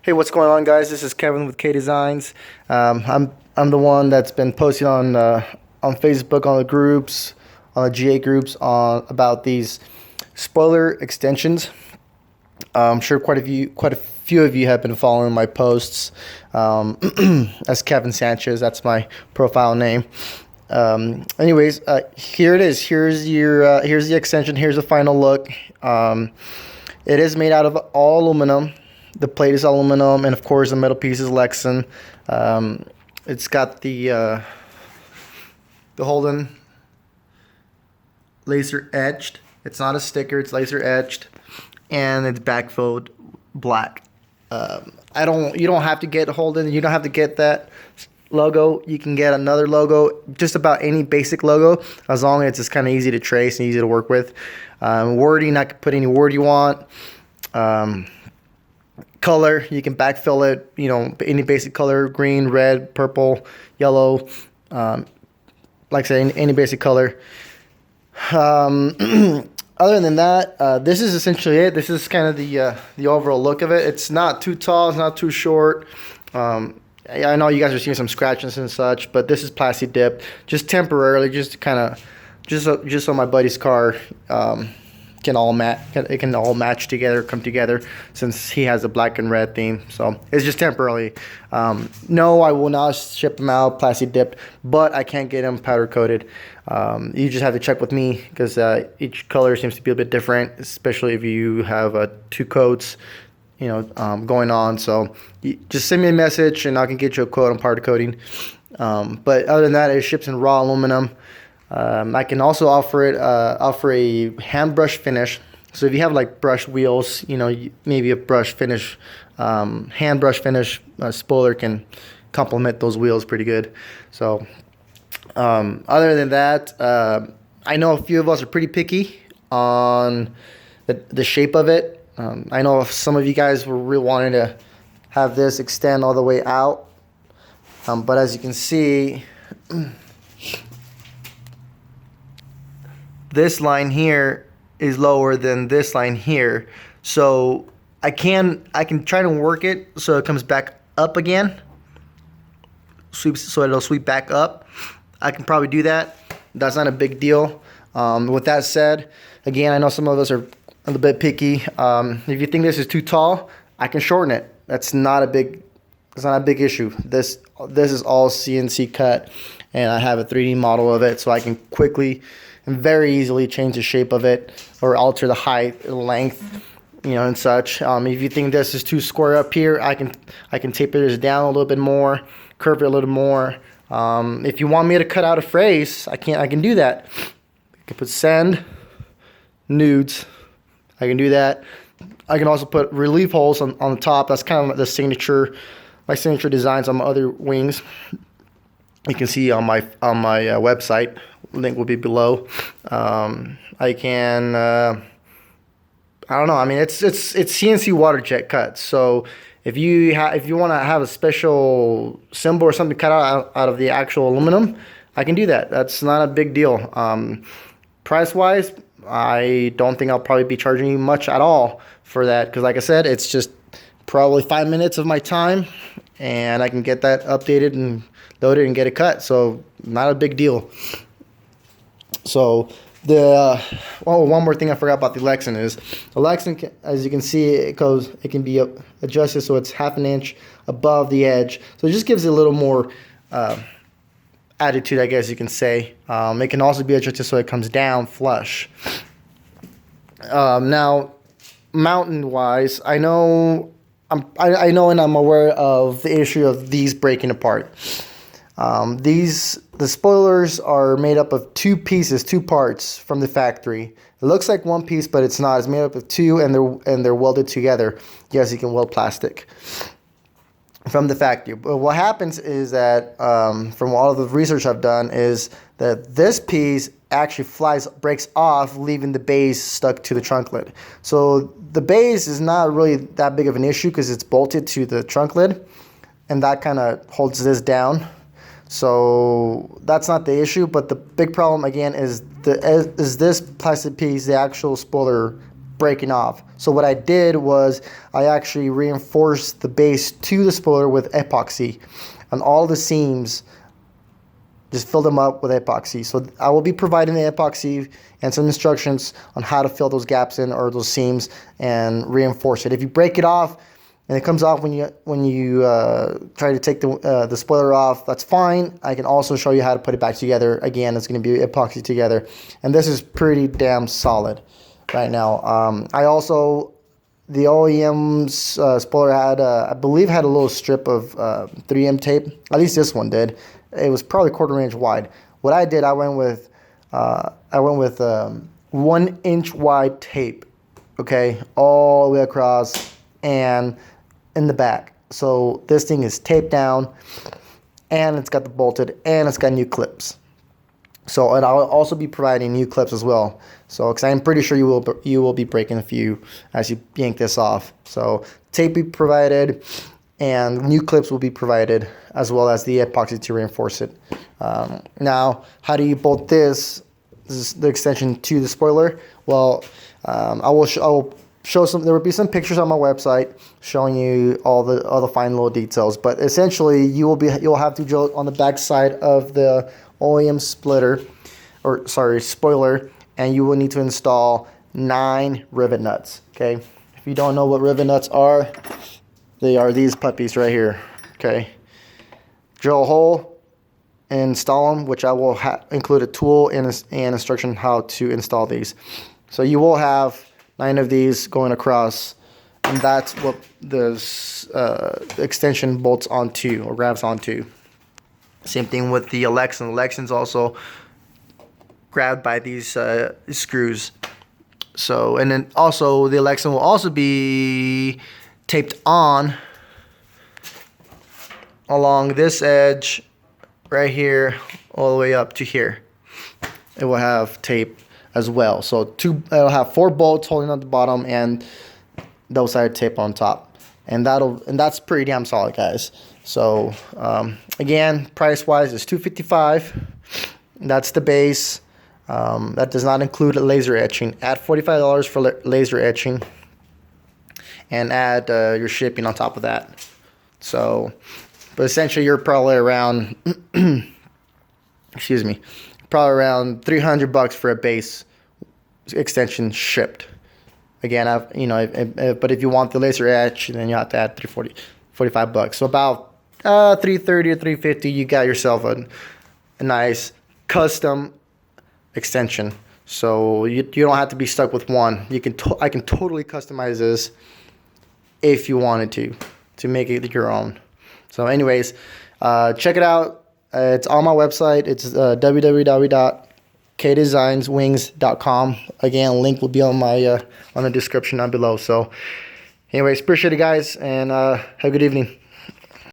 Hey, what's going on, guys? This is Kevin with K Designs. I'm the one that's been posting on Facebook, on the groups, on the GA groups, on about these spoiler extensions. I'm sure quite a few of you have been following my posts. As Kevin Sanchez, that's my profile name. Anyways, here it is. Here's the extension. Here's the final look. It is made out of all aluminum. The plate is aluminum, and of course the metal piece is Lexan. It's got the Holden laser etched. It's not a sticker; it's laser etched, and it's backfilled black. You don't have to get Holden. You don't have to get that logo. You can get another logo, just about any basic logo, as long as it's kind of easy to trace and easy to work with. Wording, I can put any word you want. Color, you can backfill it, any basic color: green, red, purple, yellow, like I say, any basic color. Other than that, this is essentially it. This is kind of the overall look of it. It's not too tall, it's not too short. I know you guys are seeing some scratches and such, but this is plastic dipped, just temporarily, just so my buddy's car can all match together, come together, since he has a black and red theme. So it's just temporarily. No, I will not ship them out plastic dipped, but I can't get them powder coated. You just have to check with me, because each color seems to be a bit different, especially if you have two coats going on. So just send me a message and I can get you a quote on powder coating. But other than that, it ships in raw aluminum. I can also offer a hand brush finish. So if you have like brush wheels, maybe a brush finish, hand brush finish spoiler can complement those wheels pretty good. So other than that, I know a few of us are pretty picky on the shape of it. I know some of you guys were really wanting to have this extend all the way out, but as you can see, this line here is lower than this line here, so I can try to work it so it comes back up again, so it'll sweep back up. I can probably do that. That's not a big deal. With that said, again, I know some of us are a little bit picky. If you think this is too tall, I can shorten it. It's not a big issue. This is all CNC cut, and I have a 3D model of it, so I can quickly and very easily change the shape of it or alter the height, length, and such. If you think this is too square up here, I can taper this down a little bit more, curve it a little more. If you want me to cut out a phrase, I can do that. I can put send nudes. I can do that. I can also put relief holes on the top. That's kind of my signature designs on my other wings. You can see on my website. Link will be below. I can. I don't know. I mean, it's CNC water jet cuts. So if you want to have a special symbol or something cut out of the actual aluminum, I can do that. That's not a big deal. Price wise, I don't think I'll probably be charging you much at all for that, because like I said, it's just probably 5 minutes of my time, and I can get that updated and loaded and get it cut. So not a big deal. So one more thing I forgot about the Lexan is the Lexan, as you can see, it can be adjusted so it's half an inch above the edge. So it just gives it a little more attitude, I guess you can say. It can also be adjusted so it comes down flush. Now, mountain wise, I know and I'm aware of the issue of these breaking apart. The spoilers are made up of two parts from the factory. It looks like one piece, but it's not. It's made up of two, and they're welded together. Yes, you can weld plastic from the factory. But what happens is that, from all of the research I've done, is that this piece actually breaks off, leaving the base stuck to the trunk lid. So the base is not really that big of an issue because it's bolted to the trunk lid, and that kind of holds this down. So that's not the issue, but the big problem again is this plastic piece, the actual spoiler breaking off. So what I did was I actually reinforced the base to the spoiler with epoxy on all the seams. Just fill them up with epoxy. So I will be providing the epoxy and some instructions on how to fill those gaps in or those seams and reinforce it. If you break it off and it comes off when you try to take the spoiler off, that's fine. I can also show you how to put it back together. Again, it's going to be epoxy together, and this is pretty damn solid right now. The OEM's spoiler had, I believe, had a little strip of 3M tape. At least this one did. It was probably 1/4 inch wide. What I did, I went with 1 inch wide tape. Okay, all the way across and in the back. So this thing is taped down, and it's got the bolted, and it's got new clips. So, and I'll also be providing new clips as well. So, because I'm pretty sure you will be breaking a few as you yank this off. So, tape be provided, and new clips will be provided, as well as the epoxy to reinforce it. Now, how do you bolt this? This is the extension to the spoiler. Well, I will show some. There will be some pictures on my website showing you all the fine little details. But essentially, you'll have to drill on the back side of the OEM spoiler, and you will need to install 9 rivet nuts. Okay, if you don't know what rivet nuts are, they are these puppies right here. Okay, drill a hole and install them, which I will include a tool and instruction how to install these. So you will have 9 of these going across, and that's what this extension bolts onto or grabs onto. Same thing with the Alexa. The Alexa's also grabbed by these screws. So, and then also the Alexa will also be taped on along this edge right here all the way up to here. It will have tape as well. So it'll have 4 bolts holding on the bottom and double-sided tape on top. And that's pretty damn solid, guys. So again, price-wise, it's $255. That's the base. That does not include laser etching. Add $45 for laser etching, and add your shipping on top of that. So, but essentially, you're probably around, excuse me, probably around $300 for a base extension shipped. Again, but if you want the laser etch, then you have to add $45. So about $330 or $350, you got yourself a nice custom extension. So you don't have to be stuck with one. I can totally customize this if you wanted to make it your own. So anyways, check it out. It's on my website. It's www.kdesignswings.com. Again, link will be on the description down below. So anyways, appreciate it, guys, and have a good evening.